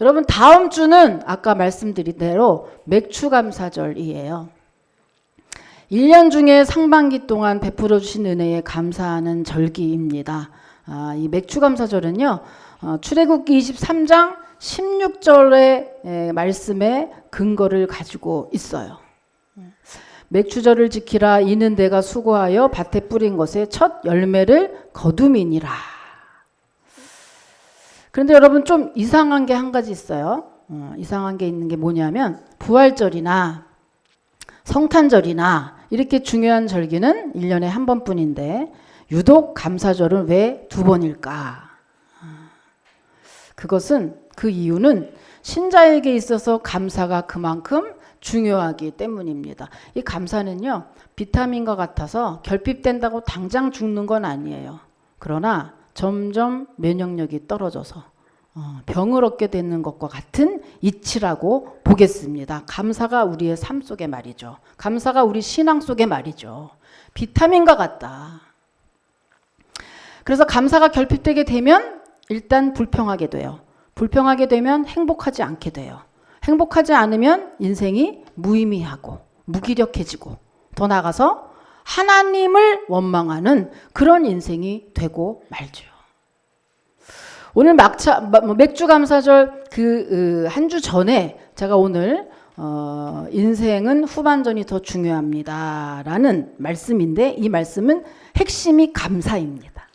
여러분 다음 주는 아까 말씀드린 대로 맥추감사절이에요. 1년 중에 상반기 동안 베풀어 주신 은혜에 감사하는 절기입니다. 이 맥추감사절은요. 출애굽기 23장 16절의 말씀에 근거를 가지고 있어요. 맥추절을 지키라. 이는 내가 수고하여 밭에 뿌린 것에 첫 열매를 거둠이니라. 그런데 여러분 좀 이상한 게 한 가지 있어요. 이상한 게 있는 게 뭐냐면 부활절이나 성탄절이나 이렇게 중요한 절기는 1년에 한 번뿐인데 유독 감사절은 왜 두 번일까? 그것은 그 이유는 신자에게 있어서 감사가 그만큼 중요하기 때문입니다. 이 감사는요, 비타민과 같아서 결핍된다고 당장 죽는 건 아니에요. 그러나 점점 면역력이 떨어져서 병을 얻게 되는 것과 같은 이치라고 보겠습니다. 감사가 우리의 삶 속에 말이죠. 감사가 우리 신앙 속에 말이죠. 비타민과 같다. 그래서 감사가 결핍되게 되면 일단 불평하게 돼요. 불평하게 되면 행복하지 않게 돼요. 행복하지 않으면 인생이 무의미하고 무기력해지고 더 나아가서 하나님을 원망하는 그런 인생이 되고 말죠. 오늘 맥주감사절 한 주 전에 제가 오늘 인생은 후반전이 더 중요합니다라는 말씀인데 이 말씀은 핵심이 감사입니다.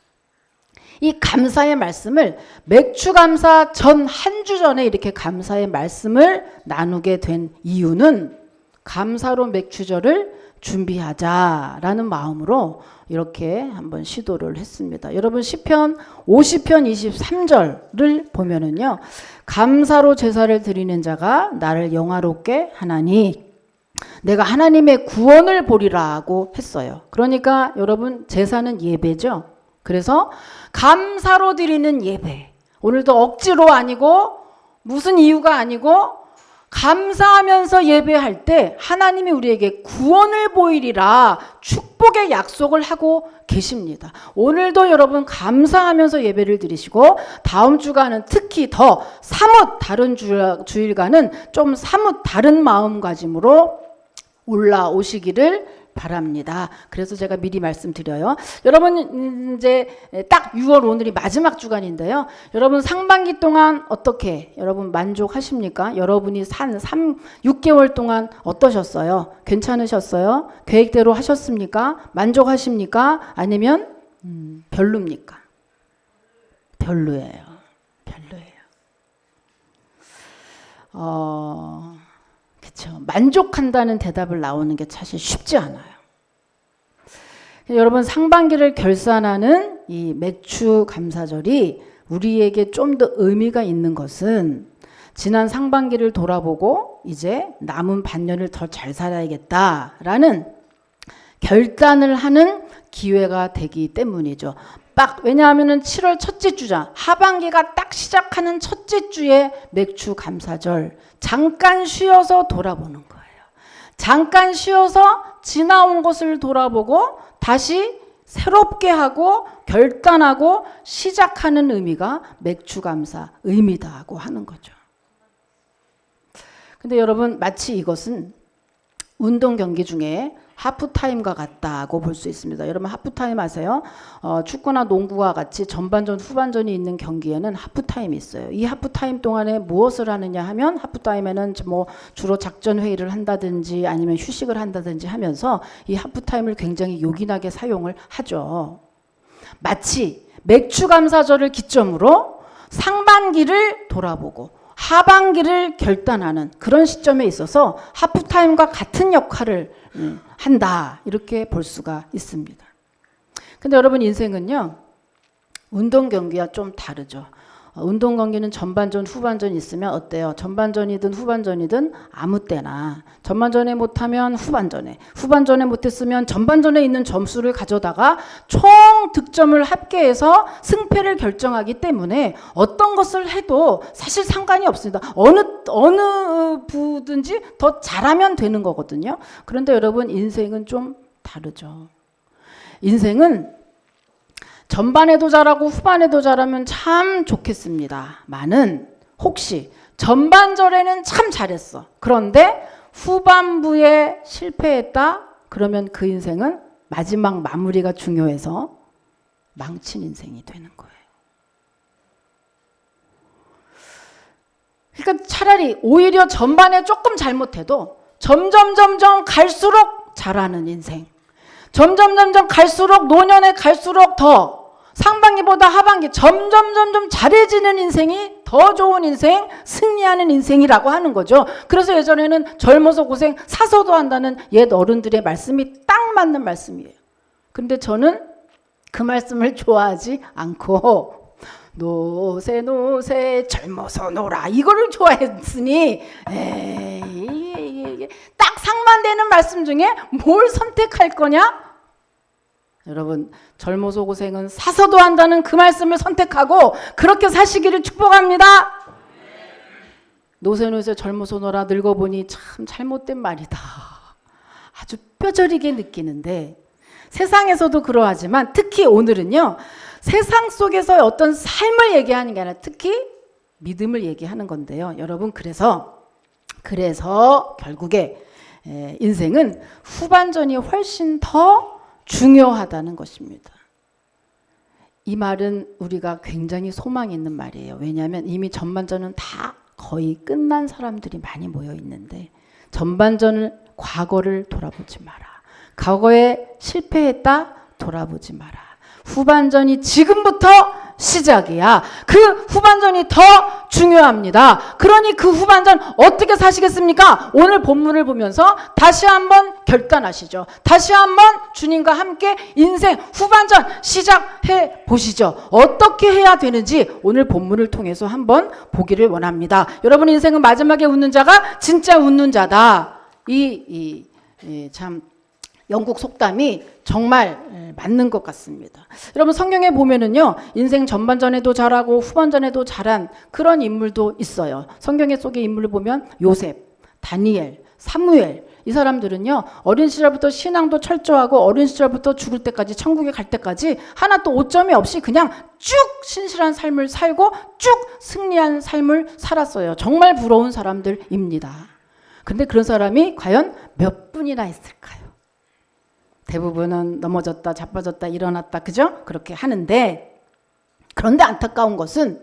이 감사의 말씀을 맥추감사 전 한 주 전에 이렇게 감사의 말씀을 나누게 된 이유는 감사로 맥추절을 준비하자라는 마음으로 이렇게 한번 시도를 했습니다. 여러분 시편 50편 23절을 보면은요. 감사로 제사를 드리는 자가 나를 영화롭게 하나니 내가 하나님의 구원을 보리라고 했어요. 그러니까 여러분 제사는 예배죠. 그래서 감사로 드리는 예배. 오늘도 억지로 아니고 무슨 이유가 아니고 감사하면서 예배할 때 하나님이 우리에게 구원을 보이리라 축복의 약속을 하고 계십니다. 오늘도 여러분 감사하면서 예배를 드리시고 다음 주간은 특히 더 사뭇 다른 주일간은 좀 사뭇 다른 마음가짐으로 올라오시기를 바랍니다. 그래서 제가 미리 말씀드려요. 여러분 이제 딱 6월 오늘이 마지막 주간인데요. 여러분 상반기 동안 어떻게 여러분 만족하십니까? 여러분이 산 6개월 동안 어떠셨어요? 괜찮으셨어요? 계획대로 하셨습니까? 만족하십니까? 아니면 별로입니까? 별로예요. 그렇죠. 만족한다는 대답을 나오는 게 사실 쉽지 않아요. 여러분 상반기를 결산하는 이 맥추 감사절이 우리에게 좀 더 의미가 있는 것은 지난 상반기를 돌아보고 이제 남은 반년을 더 잘 살아야겠다라는 결단을 하는 기회가 되기 때문이죠. 왜냐하면 7월 첫째 주자 하반기가 딱 시작하는 첫째 주에 맥추 감사절 잠깐 쉬어서 돌아보는 거예요. 잠깐 쉬어서 지나온 것을 돌아보고 다시 새롭게 하고 결단하고 시작하는 의미가 맥추 감사 의미다고 하는 거죠. 근데 여러분 마치 이것은 운동 경기 중에 하프타임과 같다고 볼 수 있습니다. 여러분 하프타임 아세요? 축구나 농구와 같이 전반전 후반전이 있는 경기에는 하프타임이 있어요. 이 하프타임 동안에 무엇을 하느냐 하면 하프타임에는 뭐 주로 작전 회의를 한다든지 아니면 휴식을 한다든지 하면서 이 하프타임을 굉장히 요긴하게 사용을 하죠. 마치 맥추감사절을 기점으로 상반기를 돌아보고 하반기를 결단하는 그런 시점에 있어서 하프타임과 같은 역할을 한다 이렇게 볼 수가 있습니다. 근데 여러분 인생은요 운동 경기와 좀 다르죠. 운동 경기는 전반전 후반전 있으면 어때요? 전반전이든 후반전이든 아무 때나 전반전에 못하면 후반전에 못했으면 전반전에 있는 점수를 가져다가 총 득점을 합계해서 승패를 결정하기 때문에 어떤 것을 해도 사실 상관이 없습니다. 어느 부든지 더 잘하면 되는 거거든요. 그런데 여러분 인생은 좀 다르죠. 인생은 전반에도 잘하고 후반에도 잘하면 참 좋겠습니다만은 혹시 전반전에는 참 잘했어. 그런데 후반부에 실패했다? 그러면 그 인생은 마지막 마무리가 중요해서 망친 인생이 되는 거예요. 그러니까 차라리 오히려 전반에 조금 잘못해도 점점 갈수록 잘하는 인생, 점점 갈수록 노년에 갈수록 더 상반기보다 하반기 점점 잘해지는 인생이 더 좋은 인생, 승리하는 인생이라고 하는 거죠. 그래서 예전에는 젊어서 고생 사서도 한다는 옛 어른들의 말씀이 딱 맞는 말씀이에요. 근데 저는 그 말씀을 좋아하지 않고 노세 젊어서 놀아 이거를 좋아했으니 이게 딱 상반되는 말씀 중에 뭘 선택할 거냐? 여러분, 젊어서 고생은 사서도 한다는 그 말씀을 선택하고 그렇게 사시기를 축복합니다. 노세 젊어서 놀아 늙어보니 참 잘못된 말이다. 아주 뼈저리게 느끼는데 세상에서도 그러하지만 특히 오늘은요, 세상 속에서의 어떤 삶을 얘기하는 게 아니라 특히 믿음을 얘기하는 건데요. 여러분, 그래서 결국에 인생은 후반전이 훨씬 더 중요하다는 것입니다. 이 말은 우리가 굉장히 소망이 있는 말이에요. 왜냐하면 이미 전반전은 다 거의 끝난 사람들이 많이 모여 있는데 전반전을 과거를 돌아보지 마라. 과거에 실패했다 돌아보지 마라. 후반전이 지금부터 시작이야. 그 후반전이 더 중요합니다. 그러니 그 후반전 어떻게 사시겠습니까? 오늘 본문을 보면서 다시 한번 결단하시죠. 다시 한번 주님과 함께 인생 후반전 시작해 보시죠. 어떻게 해야 되는지 오늘 본문을 통해서 한번 보기를 원합니다. 여러분, 인생은 마지막에 웃는 자가 진짜 웃는 자다. 참 영국 속담이 정말 맞는 것 같습니다. 여러분, 성경에 보면은요, 인생 전반전에도 잘하고 후반전에도 잘한 그런 인물도 있어요. 성경의 속의 인물을 보면 요셉, 다니엘, 사무엘, 이 사람들은요, 어린 시절부터 신앙도 철저하고 어린 시절부터 죽을 때까지, 천국에 갈 때까지 하나 또 오점이 없이 그냥 쭉 신실한 삶을 살고 쭉 승리한 삶을 살았어요. 정말 부러운 사람들입니다. 근데 그런 사람이 과연 몇 분이나 있을까요? 대부분은 넘어졌다, 자빠졌다, 일어났다, 그죠? 그렇게 하는데, 그런데 안타까운 것은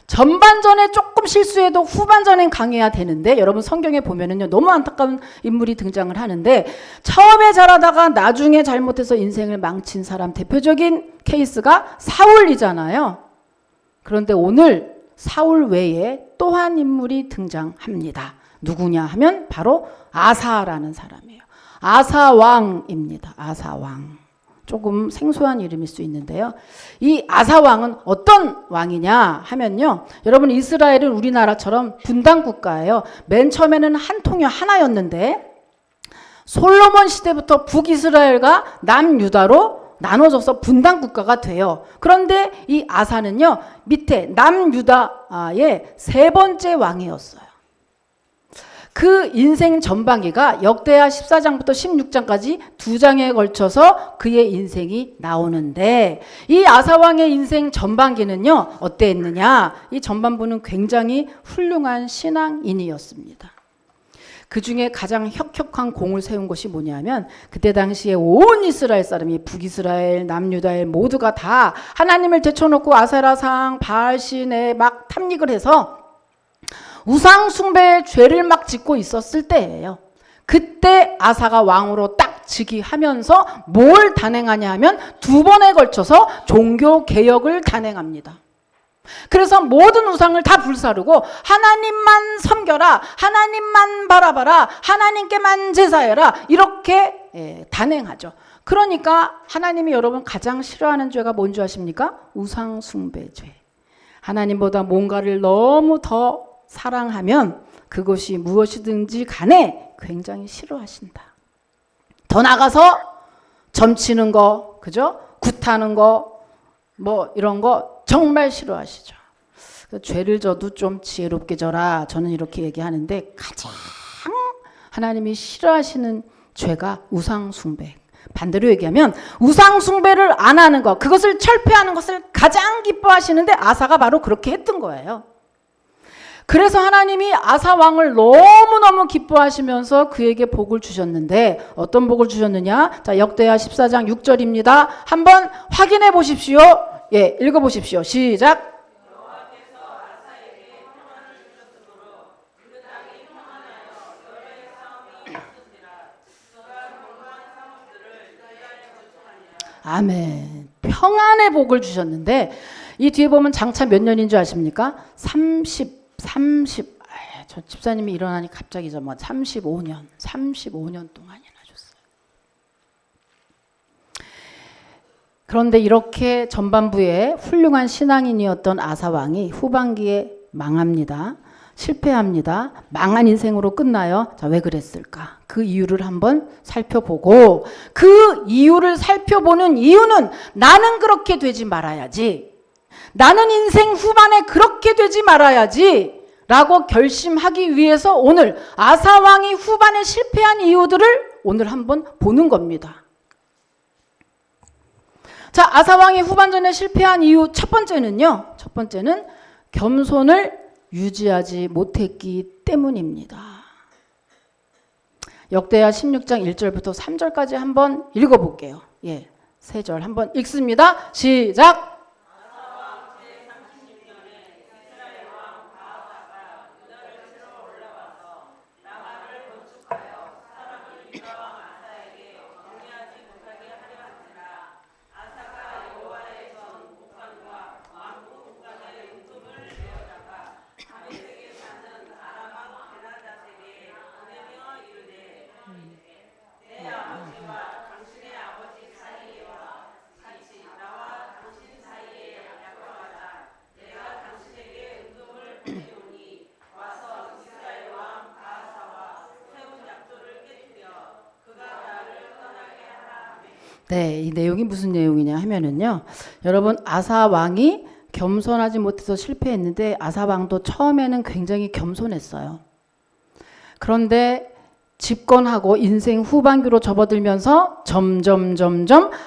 전반전에 조금 실수해도 후반전엔 강해야 되는데, 여러분 성경에 보면은요, 너무 안타까운 인물이 등장을 하는데, 처음에 잘하다가 나중에 잘못해서 인생을 망친 사람 대표적인 케이스가 사울이잖아요. 그런데 오늘 사울 외에 또 한 인물이 등장합니다. 누구냐 하면 바로 아사라는 사람이에요. 아사왕입니다. 아사왕. 조금 생소한 이름일 수 있는데요. 이 아사왕은 어떤 왕이냐 하면요, 여러분, 이스라엘은 우리나라처럼 분단 국가예요. 맨 처음에는 한 통이 하나였는데 솔로몬 시대부터 북이스라엘과 남유다로 나눠져서 분단 국가가 돼요. 그런데 이 아사는요, 밑에 남유다의 세 번째 왕이었어요. 그 인생 전반기가 역대하 14장부터 16장까지 2장에 걸쳐서 그의 인생이 나오는데, 이 아사왕의 인생 전반기는요, 어땠느냐? 이 전반부는 굉장히 훌륭한 신앙인이었습니다. 그 중에 가장 혁혁한 공을 세운 것이 뭐냐면, 그때 당시에 온 이스라엘 사람이, 북이스라엘, 남유다엘 모두가 다 하나님을 제쳐놓고 아세라상, 바알신에 막 탐닉을 해서 우상 숭배의 죄를 막 짓고 있었을 때예요. 그때 아사가 왕으로 딱 즉위하면서 뭘 단행하냐 하면 2번에 걸쳐서 종교 개혁을 단행합니다. 그래서 모든 우상을 다 불사르고 하나님만 섬겨라, 하나님만 바라봐라, 하나님께만 제사해라, 이렇게 단행하죠. 그러니까 하나님이 여러분 가장 싫어하는 죄가 뭔지 아십니까? 우상 숭배죄. 하나님보다 뭔가를 너무 더 사랑하면 그것이 무엇이든지 간에 굉장히 싫어하신다. 더 나가서 점치는 거, 그죠? 굿하는 거, 뭐 이런 거 정말 싫어하시죠. 죄를 져도 좀 지혜롭게 져라. 저는 이렇게 얘기하는데, 가장 하나님이 싫어하시는 죄가 우상 숭배. 반대로 얘기하면 우상 숭배를 안 하는 것, 그것을 철폐하는 것을 가장 기뻐하시는데 아사가 바로 그렇게 했던 거예요. 그래서 하나님이 아사 왕을 너무너무 기뻐하시면서 그에게 복을 주셨는데 어떤 복을 주셨느냐? 자, 역대하 14장 6절입니다. 한번 확인해 보십시오. 예, 읽어 보십시오. 시작. 아멘. 평안의 복을 주셨는데 이 뒤에 보면 장차 몇 년인 줄 아십니까? 30. 저 집사님이 일어나니 갑자기 35년 동안이나 줬어요. 그런데 이렇게 전반부에 훌륭한 신앙인이었던 아사 왕이 후반기에 망합니다. 실패합니다. 망한 인생으로 끝나요. 자, 왜 그랬을까? 그 이유를 한번 살펴보고, 그 이유를 살펴보는 이유는 나는 그렇게 되지 말아야지, 나는 인생 후반에 그렇게 되지 말아야지 라고 결심하기 위해서 오늘 아사 왕이 후반에 실패한 이유들을 오늘 한번 보는 겁니다. 자, 아사 왕이 후반전에 실패한 이유 첫 번째는요. 첫 번째는 겸손을 유지하지 못했기 때문입니다. 역대하 16장 1절부터 3절까지 한번 읽어볼게요. 예, 3절 한번 읽습니다. 시작! 네, 이 내용이 무슨 내용이냐 하면은요. 여러분, 아사 왕이 겸손하지 못해서 실패했는데 아사 왕도 처음에는 굉장히 겸손했어요. 그런데 집권하고 인생 후반기로 접어들면서 점점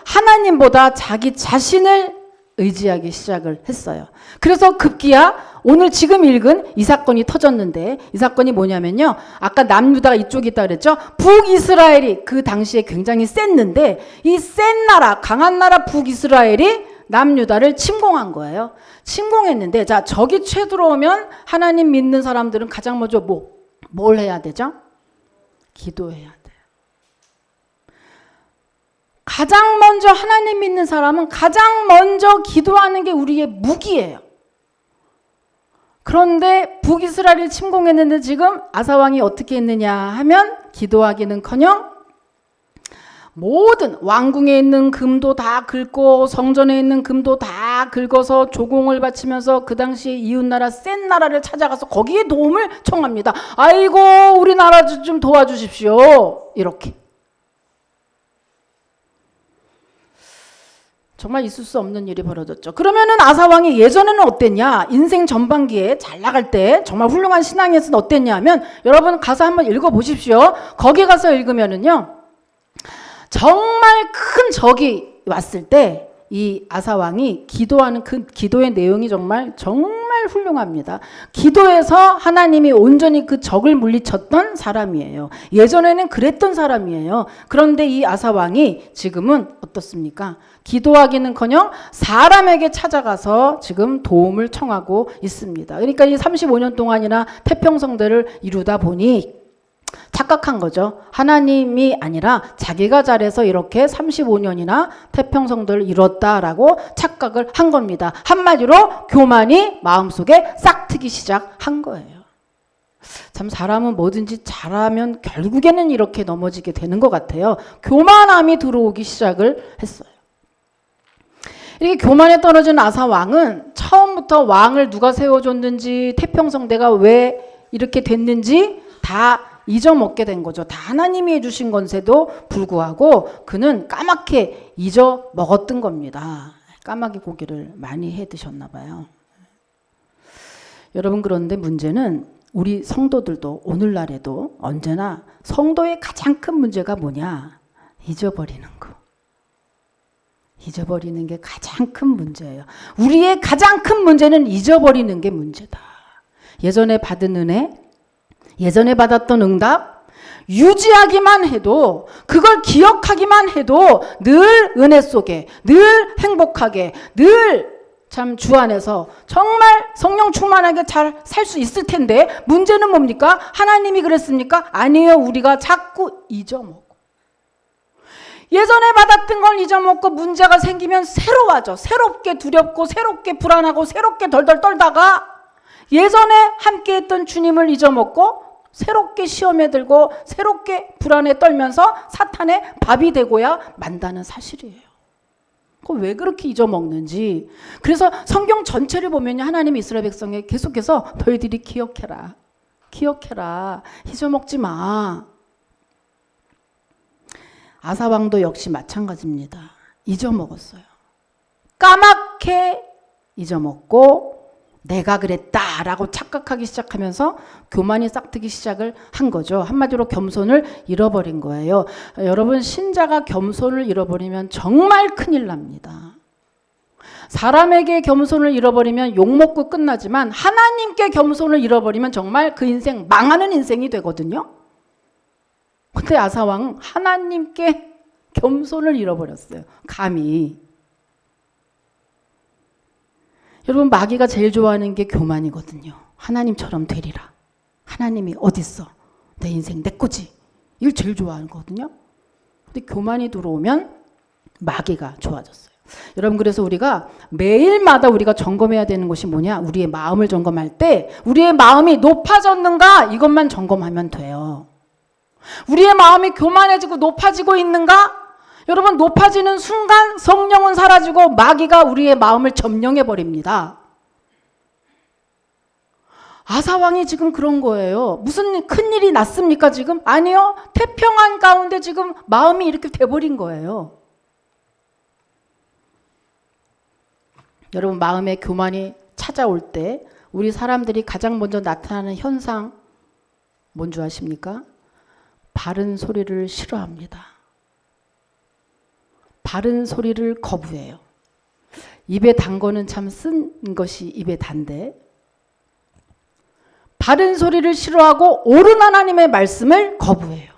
하나님보다 자기 자신을 의지하기 시작을 했어요. 그래서 급기야 오늘 지금 읽은 이 사건이 터졌는데, 이 사건이 뭐냐면요. 아까 남유다가 이쪽에 있다 그랬죠. 북이스라엘이 그 당시에 굉장히 셌는데 이 센 나라, 강한 나라 북이스라엘이 남유다를 침공한 거예요. 침공했는데, 자, 적이 쳐들어오면 하나님 믿는 사람들은 가장 먼저 뭘 해야 되죠? 기도해야 돼요. 가장 먼저 하나님 믿는 사람은 가장 먼저 기도하는 게 우리의 무기예요. 그런데 북이스라엘이 침공했는데 지금 아사왕이 어떻게 했느냐 하면 기도하기는커녕 모든 왕궁에 있는 금도 다 긁고 성전에 있는 금도 다 긁어서 조공을 바치면서 그 당시에 이웃나라 센 나라를 찾아가서 거기에 도움을 청합니다. 아이고 우리 나라 좀 도와주십시오. 이렇게. 정말 있을 수 없는 일이 벌어졌죠. 그러면은 아사왕이 예전에는 어땠냐? 인생 전반기에 잘 나갈 때 정말 훌륭한 신앙에서는 어땠냐 하면, 여러분 가서 한번 읽어보십시오. 거기 가서 읽으면은요. 정말 큰 적이 왔을 때 이 아사왕이 기도하는 그 기도의 내용이 정말 훌륭합니다. 기도해서 하나님이 온전히 그 적을 물리쳤던 사람이에요. 예전에는 그랬던 사람이에요. 그런데 이 아사왕이 지금은 어떻습니까? 기도하기는커녕 사람에게 찾아가서 지금 도움을 청하고 있습니다. 그러니까 이 35년 동안이나 태평성대를 이루다 보니 착각한 거죠. 하나님이 아니라 자기가 잘해서 이렇게 35년이나 태평성대를 이뤘다라고 착각을 한 겁니다. 한마디로 교만이 마음속에 싹트기 시작한 거예요. 참 사람은 뭐든지 잘하면 결국에는 이렇게 넘어지게 되는 것 같아요. 교만함이 들어오기 시작을 했어요. 이렇게 교만에 떨어진 아사 왕은 처음부터 왕을 누가 세워줬는지, 태평성대가 왜 이렇게 됐는지 다 잊어먹게 된 거죠. 다 하나님이 해주신 건데도 불구하고 그는 까맣게 잊어먹었던 겁니다. 까마귀 고기를 많이 해 드셨나 봐요. 여러분, 그런데 문제는 우리 성도들도 오늘날에도 언제나 성도의 가장 큰 문제가 뭐냐? 잊어버리는 거. 잊어버리는 게 가장 큰 문제예요. 우리의 가장 큰 문제는 잊어버리는 게 문제다. 예전에 받은 은혜, 예전에 받았던 응답, 유지하기만 해도, 그걸 기억하기만 해도 늘 은혜 속에, 늘 행복하게, 늘 참 주 안에서 정말 성령 충만하게 잘 살 수 있을 텐데, 문제는 뭡니까? 하나님이 그랬습니까? 아니에요. 우리가 자꾸 잊어먹고, 예전에 받았던 걸 잊어먹고 문제가 생기면 새로워져. 새롭게 두렵고 새롭게 불안하고 새롭게 덜덜 떨다가 예전에 함께했던 주님을 잊어먹고 새롭게 시험에 들고 새롭게 불안에 떨면서 사탄의 밥이 되고야 만다는 사실이에요. 왜 그렇게 잊어먹는지. 그래서 성경 전체를 보면 하나님이 이스라엘 백성에게 계속해서 너희들이 기억해라. 기억해라. 잊어먹지 마. 아사왕도 역시 마찬가지입니다. 잊어먹었어요. 까맣게 잊어먹고 내가 그랬다라고 착각하기 시작하면서 교만이 싹트기 시작을 한 거죠. 한마디로 겸손을 잃어버린 거예요. 여러분, 신자가 겸손을 잃어버리면 정말 큰일 납니다. 사람에게 겸손을 잃어버리면 욕먹고 끝나지만 하나님께 겸손을 잃어버리면 정말 그 인생 망하는 인생이 되거든요. 근데 아사왕은 하나님께 겸손을 잃어버렸어요. 감히. 여러분, 마귀가 제일 좋아하는 게 교만이거든요. 하나님처럼 되리라. 하나님이 어딨어? 내 인생 내 거지. 이걸 제일 좋아하는 거거든요. 근데 교만이 들어오면 마귀가 좋아졌어요. 여러분, 그래서 우리가 매일마다 우리가 점검해야 되는 것이 뭐냐? 우리의 마음을 점검할 때 우리의 마음이 높아졌는가? 이것만 점검하면 돼요. 우리의 마음이 교만해지고 높아지고 있는가? 여러분, 높아지는 순간 성령은 사라지고 마귀가 우리의 마음을 점령해 버립니다. 아사왕이 지금 그런 거예요. 무슨 큰일이 났습니까 지금? 아니요. 태평한 가운데 지금 마음이 이렇게 돼버린 거예요. 여러분, 마음에 교만이 찾아올 때 우리 사람들이 가장 먼저 나타나는 현상 뭔 줄 아십니까? 바른 소리를 싫어합니다. 바른 소리를 거부해요. 입에 단 거는 참 쓴 것이 입에 단데, 바른 소리를 싫어하고 옳은 하나님의 말씀을 거부해요.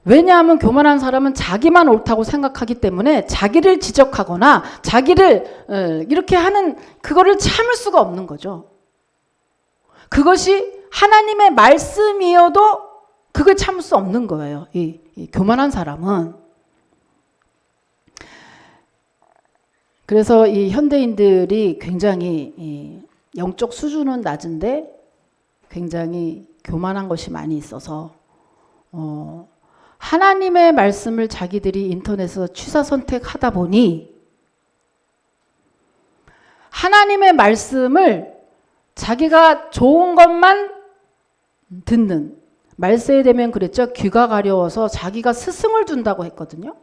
왜냐하면 교만한 사람은 자기만 옳다고 생각하기 때문에 자기를 지적하거나 자기를 이렇게 하는 그거를 참을 수가 없는 거죠. 그것이 하나님의 말씀이어도 그걸 참을 수 없는 거예요. 이 교만한 사람은. 그래서 이 현대인들이 굉장히 영적 수준은 낮은데 굉장히 교만한 것이 많이 있어서 하나님의 말씀을 자기들이 인터넷에서 취사 선택하다 보니 하나님의 말씀을 자기가 좋은 것만 듣는, 말세에 되면 그랬죠. 귀가 가려워서 자기가 스승을 둔다고 했거든요.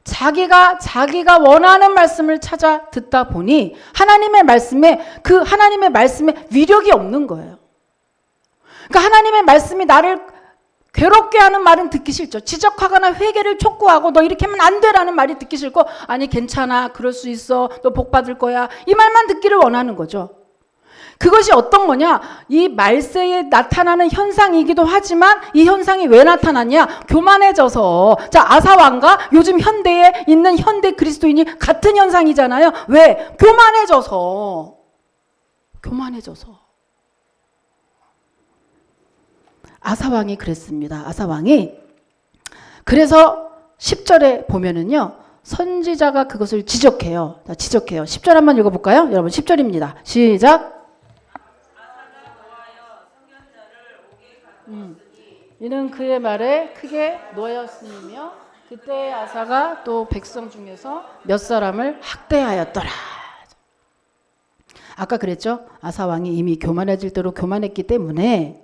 자기가 원하는 말씀을 찾아 듣다 보니 하나님의 말씀에 위력이 없는 거예요. 그러니까 하나님의 말씀이 나를 괴롭게 하는 말은 듣기 싫죠. 지적하거나 회개를 촉구하고 너 이렇게 하면 안 돼라는 말이 듣기 싫고, 아니 괜찮아, 그럴 수 있어, 너 복 받을 거야, 이 말만 듣기를 원하는 거죠. 그것이 어떤 거냐? 이 말세에 나타나는 현상이기도 하지만 이 현상이 왜 나타났냐? 교만해져서. 자, 아사왕과 요즘 현대에 있는 현대 그리스도인이 같은 현상이잖아요. 왜? 교만해져서. 아사왕이 그랬습니다. 아사왕이 그래서 10절에 보면은요, 선지자가 그것을 지적해요. 자, 지적해요. 10절 한번 읽어볼까요? 여러분, 10절입니다. 시작. 이는 그의 말에 크게 노하였으며 그때 아사가 또 백성 중에서 몇 사람을 학대하였더라. 아까 그랬죠? 아사 왕이 이미 교만해질 대로 교만했기 때문에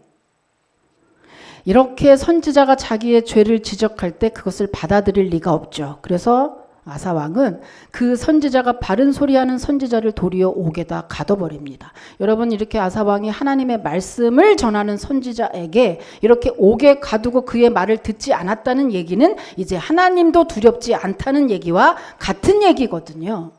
이렇게 선지자가 자기의 죄를 지적할 때 그것을 받아들일 리가 없죠. 그래서 아사 왕은 그 선지자가 바른 소리하는 선지자를 도리어 옥에다 가둬버립니다. 여러분, 이렇게 아사 왕이 하나님의 말씀을 전하는 선지자에게 이렇게 옥에 가두고 그의 말을 듣지 않았다는 얘기는 이제 하나님도 두렵지 않다는 얘기와 같은 얘기거든요.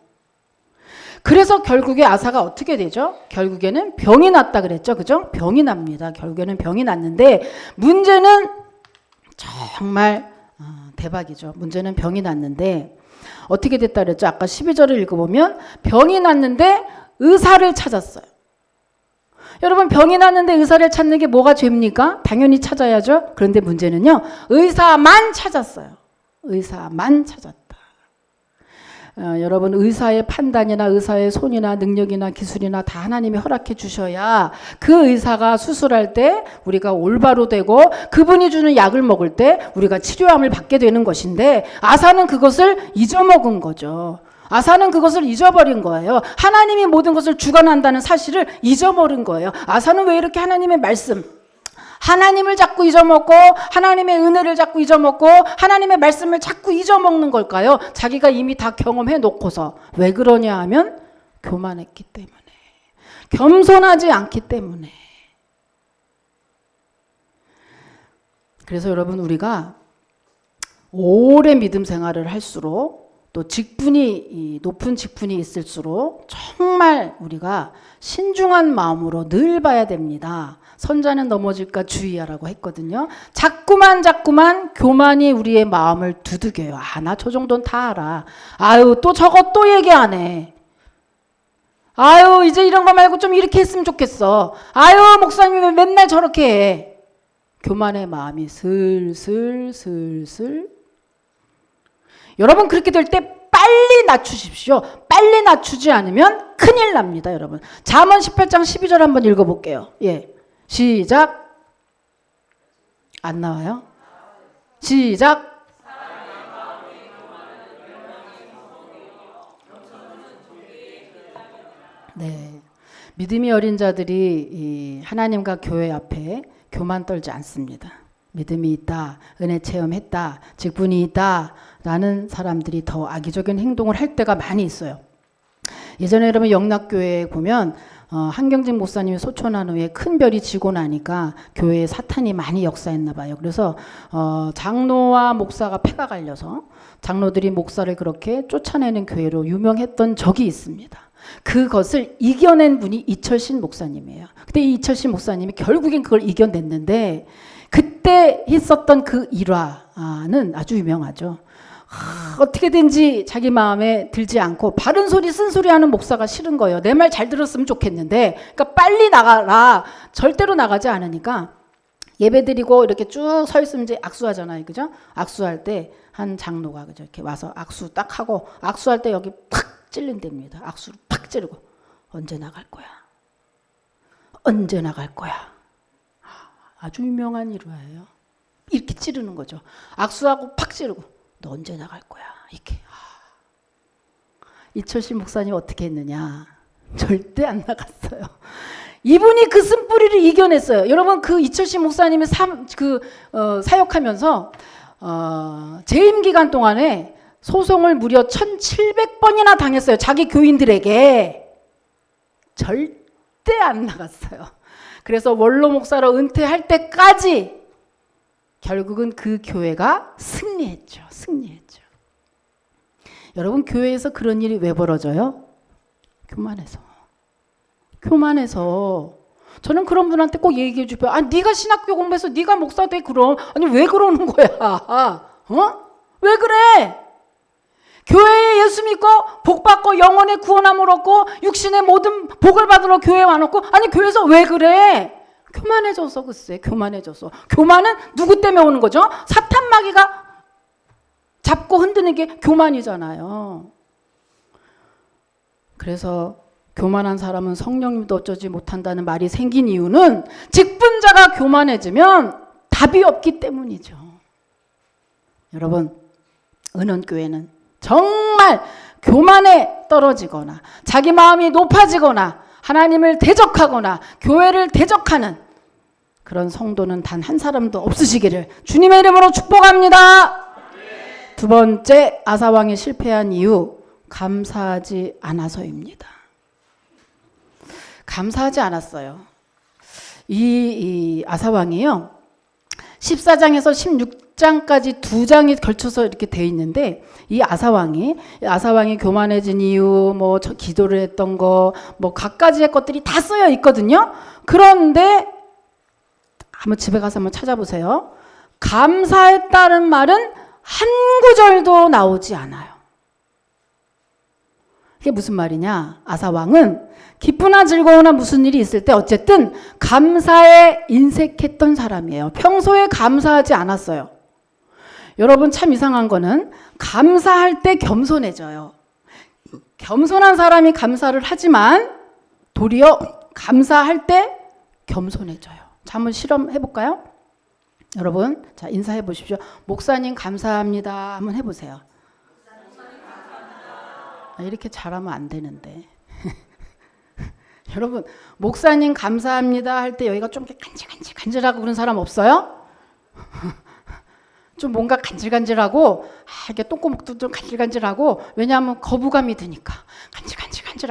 그래서 결국에 아사가 어떻게 되죠? 결국에는 병이 났다 그랬죠. 그죠? 병이 납니다. 결국에는 병이 났는데 문제는 정말 대박이죠. 문제는 병이 났는데 어떻게 됐다 그랬죠? 아까 12절을 읽어보면 병이 났는데 의사를 찾았어요. 여러분 병이 났는데 의사를 찾는 게 뭐가 죄입니까? 당연히 찾아야죠. 그런데 문제는요. 의사만 찾았어요. 의사만 찾았다. 여러분 의사의 판단이나 의사의 손이나 능력이나 기술이나 다 하나님이 허락해 주셔야 그 의사가 수술할 때 우리가 올바로 되고 그분이 주는 약을 먹을 때 우리가 치료함을 받게 되는 것인데 아사는 그것을 잊어먹은 거죠. 아사는 그것을 잊어버린 거예요. 하나님이 모든 것을 주관한다는 사실을 잊어버린 거예요. 아사는 왜 이렇게 하나님의 말씀, 하나님을 자꾸 잊어먹고 하나님의 은혜를 자꾸 잊어먹고 하나님의 말씀을 자꾸 잊어먹는 걸까요? 자기가 이미 다 경험해 놓고서. 왜 그러냐 하면 교만했기 때문에, 겸손하지 않기 때문에. 그래서 여러분 우리가 오래 믿음 생활을 할수록 또 높은 직분이 있을수록 정말 우리가 신중한 마음으로 늘 봐야 됩니다. 선자는 넘어질까 주의하라고 했거든요. 자꾸만 교만이 우리의 마음을 두들겨요. 나 저 정도는 다 알아. 아유 또 저거 또 얘기 안 해. 아유 이제 이런 거 말고 좀 이렇게 했으면 좋겠어. 아유 목사님이 왜 맨날 저렇게 해. 교만의 마음이 슬슬. 여러분 그렇게 될 때 빨리 낮추십시오. 빨리 낮추지 않으면 큰일 납니다. 여러분 잠언 18장 12절 한번 읽어볼게요. 예, 시작. 안 나와요? 시작. 네, 믿음이 어린 자들이 하나님과 교회 앞에 교만 떨지 않습니다. 믿음이 있다, 은혜 체험했다, 직분이 있다 라는 사람들이 더 악의적인 행동을 할 때가 많이 있어요. 예전에 여러분 영락교회에 보면 한경진 목사님이 소천한 후에 큰 별이 지고 나니까 교회에 사탄이 많이 역사했나 봐요. 그래서 장로와 목사가 패가 갈려서 장로들이 목사를 그렇게 쫓아내는 교회로 유명했던 적이 있습니다. 그것을 이겨낸 분이 이철신 목사님이에요. 근데 이 이철신 목사님이 결국엔 그걸 이겨냈는데 그때 있었던 그 일화는 아주 유명하죠. 어떻게든지 자기 마음에 들지 않고 바른 소리 쓴소리 하는 목사가 싫은 거예요. 내 말 잘 들었으면 좋겠는데 그러니까 빨리 나가라. 절대로 나가지 않으니까 예배 드리고 이렇게 쭉 서 있으면 이제 악수하잖아요. 그죠? 악수할 때 한 장로가 그죠? 이렇게 와서 악수 딱 하고 악수할 때 여기 팍 찔린답니다. 악수를 팍 찌르고 언제 나갈 거야? 언제 나갈 거야? 아주 유명한 일화예요. 이렇게 찌르는 거죠. 악수하고 팍 찌르고 너 언제 나갈 거야? 이렇게. 이철신 목사님 어떻게 했느냐? 절대 안 나갔어요. 이분이 그 쓴뿌리를 이겨냈어요. 여러분 그 이철신 목사님이 사역하면서 재임 기간 동안에 소송을 무려 1700번이나 당했어요. 자기 교인들에게. 절대 안 나갔어요. 그래서 원로 목사로 은퇴할 때까지 결국은 그 교회가 승리했죠. 여러분 교회에서 그런 일이 왜 벌어져요? 교만해서. 저는 그런 분한테 꼭 얘기해 주고요. 네가 신학교 공부해서 네가 목사 돼 그럼. 아니 왜 그러는 거야? 왜 그래? 교회에 예수 믿고 복 받고 영혼의 구원함을 얻고 육신의 모든 복을 받으러 교회에 와놓고 아니 교회에서 왜 그래? 교만해져서 글쎄 교만해져서. 교만은 누구 때문에 오는 거죠? 사탄 마귀가 잡고 흔드는 게 교만이잖아요. 그래서 교만한 사람은 성령님도 어쩌지 못한다는 말이 생긴 이유는 직분자가 교만해지면 답이 없기 때문이죠. 여러분 은원교회는 정말 교만에 떨어지거나 자기 마음이 높아지거나 하나님을 대적하거나 교회를 대적하는 그런 성도는 단 한 사람도 없으시기를 주님의 이름으로 축복합니다. 두 번째 아사왕이 실패한 이유 감사하지 않아서입니다. 감사하지 않았어요. 이 아사왕이요 14장에서 6장까지 2장이 걸쳐서 이렇게 돼 있는데 이 아사왕이 교만해진 이유, 뭐 기도를 했던 거, 뭐 각가지의 것들이 다 쓰여 있거든요. 그런데 한번 집에 가서 한번 찾아보세요. 감사했다는 말은 한 구절도 나오지 않아요. 이게 무슨 말이냐? 아사왕은 기쁘나 즐거우나 무슨 일이 있을 때 어쨌든 감사에 인색했던 사람이에요. 평소에 감사하지 않았어요. 여러분 참 이상한 거는 감사할 때 겸손해져요. 겸손한 사람이 감사를 하지만 도리어 감사할 때 겸손해져요. 자, 한번 실험해 볼까요? 여러분, 자, 인사해 보십시오. 목사님 감사합니다. 한번 해보세요. 이렇게 잘하면 안 되는데. 여러분, 목사님 감사합니다 할 때 여기가 좀 간질간질하고 그런 사람 없어요? 좀 뭔가 간질간질하고, 이렇게 똥구멍도 좀 간질간질하고, 왜냐하면 거부감이 드니까. 간질간질,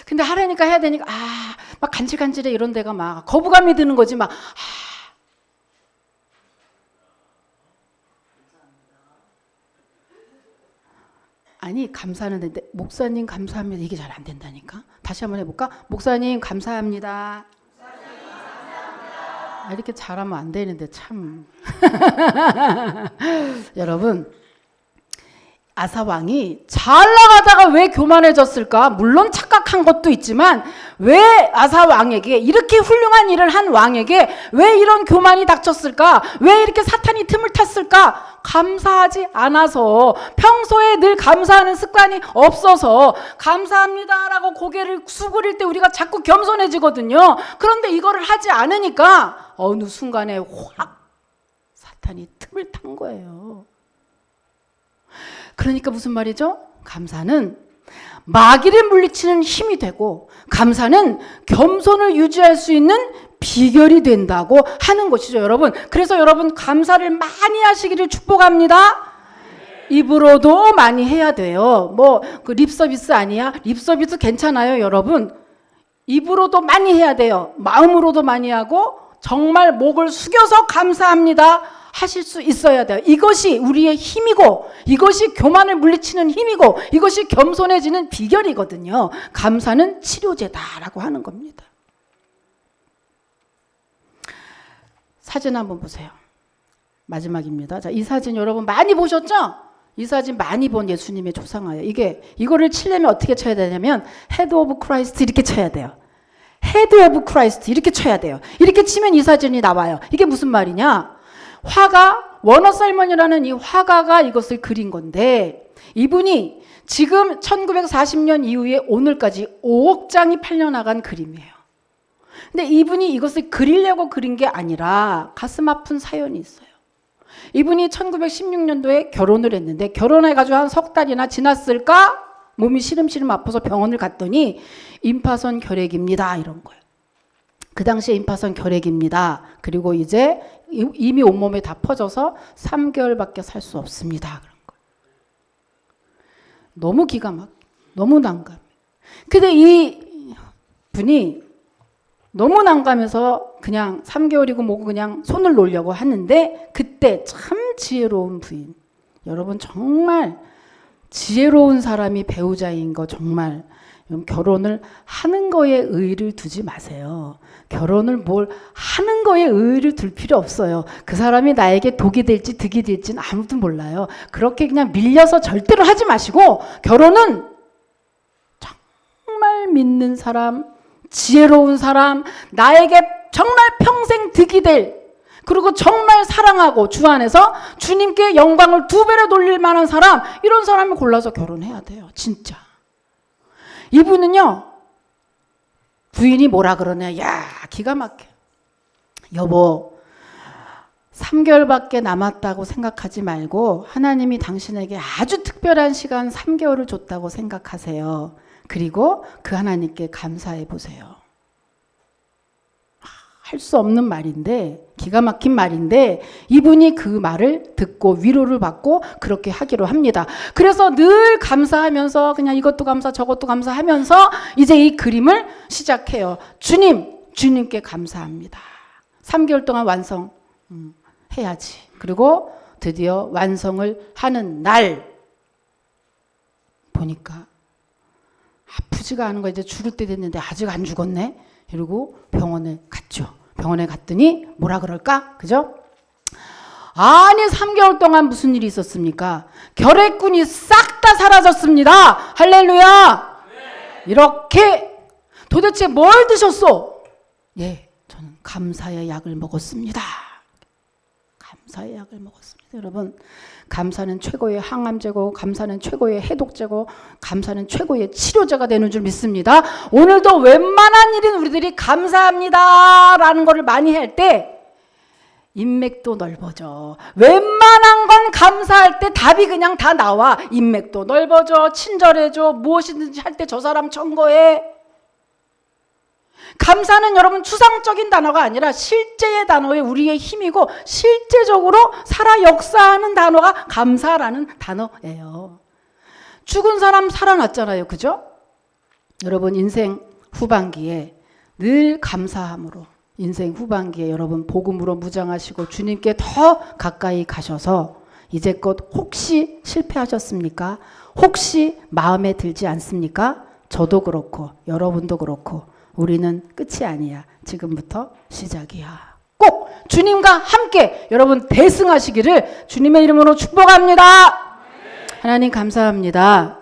근데 하려니까 해야 되니까, 막 간질간질해 이런 데가 막 거부감이 드는 거지, 막, 아니 감사는 되는데 목사님 감사합니다 이게 잘 안 된다니까. 다시 한번 해볼까? 목사님 감사합니다. 이렇게 잘하면 안 되는데 참. 여러분 아사왕이 잘 나가다가 왜 교만해졌을까? 물론 착각한 것도 있지만 왜 아사왕에게 이렇게 훌륭한 일을 한 왕에게 왜 이런 교만이 닥쳤을까? 왜 이렇게 사탄이 틈을 탔을까? 감사하지 않아서, 평소에 늘 감사하는 습관이 없어서 감사합니다라고 고개를 수그릴 때 우리가 자꾸 겸손해지거든요. 그런데 이거를 하지 않으니까 어느 순간에 확 사탄이 틈을 탄 거예요. 그러니까 무슨 말이죠? 감사는 마귀를 물리치는 힘이 되고 감사는 겸손을 유지할 수 있는 비결이 된다고 하는 것이죠, 여러분. 그래서 여러분 감사를 많이 하시기를 축복합니다. 입으로도 많이 해야 돼요. 뭐 그 립서비스 아니야? 립서비스 괜찮아요, 여러분. 입으로도 많이 해야 돼요. 마음으로도 많이 하고 정말 목을 숙여서 감사합니다 하실 수 있어야 돼요. 이것이 우리의 힘이고 이것이 교만을 물리치는 힘이고 이것이 겸손해지는 비결이거든요. 감사는 치료제다라고 하는 겁니다. 사진 한번 보세요. 마지막입니다. 자, 이 사진 여러분 많이 보셨죠? 이 사진 많이 본 예수님의 조상화예요. 이거를 치려면 어떻게 쳐야 되냐면 헤드 오브 크라이스트 이렇게 쳐야 돼요. 헤드 오브 크라이스트 이렇게 쳐야 돼요. 이렇게 치면 이 사진이 나와요. 이게 무슨 말이냐? 화가 워너 살먼이라는 이 화가가 이것을 그린 건데 이분이 지금 1940년 이후에 오늘까지 5억 장이 팔려나간 그림이에요. 근데 이분이 이것을 그리려고 그린 게 아니라 가슴 아픈 사연이 있어요. 이분이 1916년도에 결혼을 했는데 결혼해가지고 한 석 달이나 지났을까? 몸이 시름시름 아파서 병원을 갔더니 임파선 결핵입니다. 이런 거예요. 그 당시에 임파선 결핵입니다. 그리고 이제 이미 온몸에 다 퍼져서 3개월밖에 살 수 없습니다. 그런 거예요. 너무 기가 막, 너무 난감해. 근데 이 분이 너무 난감해서 그냥 3개월이고 뭐고 그냥 손을 놓으려고 하는데 그때 참 지혜로운 부인. 여러분 정말 지혜로운 사람이 배우자인 거 정말 결혼을 하는 거에 의의를 두지 마세요. 결혼을 뭘 하는 거에 의의를 둘 필요 없어요. 그 사람이 나에게 독이 될지 득이 될지는 아무도 몰라요. 그렇게 그냥 밀려서 절대로 하지 마시고 결혼은 정말 믿는 사람, 지혜로운 사람, 나에게 정말 평생 득이 될 그리고 정말 사랑하고 주 안에서 주님께 영광을 2배로 돌릴 만한 사람 이런 사람을 골라서 결혼해야 돼요. 진짜. 이분은요. 부인이 뭐라 그러냐. 야 기가 막혀. 여보 3개월밖에 남았다고 생각하지 말고 하나님이 당신에게 아주 특별한 시간 3개월을 줬다고 생각하세요. 그리고 그 하나님께 감사해 보세요. 할 수 없는 말인데 기가 막힌 말인데 이분이 그 말을 듣고 위로를 받고 그렇게 하기로 합니다. 그래서 늘 감사하면서 그냥 이것도 감사 저것도 감사하면서 이제 이 그림을 시작해요. 주님께 감사합니다. 3개월 동안 완성해서 해야지. 그리고 드디어 완성을 하는 날 보니까 아프지가 않은 거 이제 죽을 때 됐는데 아직 안 죽었네. 이러고 병원에 갔죠. 병원에 갔더니 뭐라 그럴까? 그죠? 아니 3개월 동안 무슨 일이 있었습니까? 결핵균이 싹 다 사라졌습니다. 할렐루야. 이렇게 도대체 뭘 드셨어? 예, 저는 감사의 약을 먹었습니다. 감사의 약을 먹었습니다. 여러분, 감사는 최고의 항암제고, 감사는 최고의 해독제고, 감사는 최고의 치료제가 되는 줄 믿습니다. 오늘도 웬만한 일은 우리들이 감사합니다 라는 거를 많이 할 때 인맥도 넓어져. 웬만한 건 감사할 때 답이 그냥 다 나와. 인맥도 넓어져, 친절해져, 무엇이든지 할 때 저 사람 청거해. 감사는 여러분 추상적인 단어가 아니라 실제의 단어에 우리의 힘이고 실제적으로 살아 역사하는 단어가 감사라는 단어예요. 죽은 사람 살아났잖아요. 그죠? 여러분 인생 후반기에 늘 감사함으로 인생 후반기에 여러분 복음으로 무장하시고 주님께 더 가까이 가셔서 이제껏 혹시 실패하셨습니까? 혹시 마음에 들지 않습니까? 저도 그렇고 여러분도 그렇고 우리는 끝이 아니야. 지금부터 시작이야. 꼭 주님과 함께 여러분 대승하시기를 주님의 이름으로 축복합니다. 하나님 감사합니다.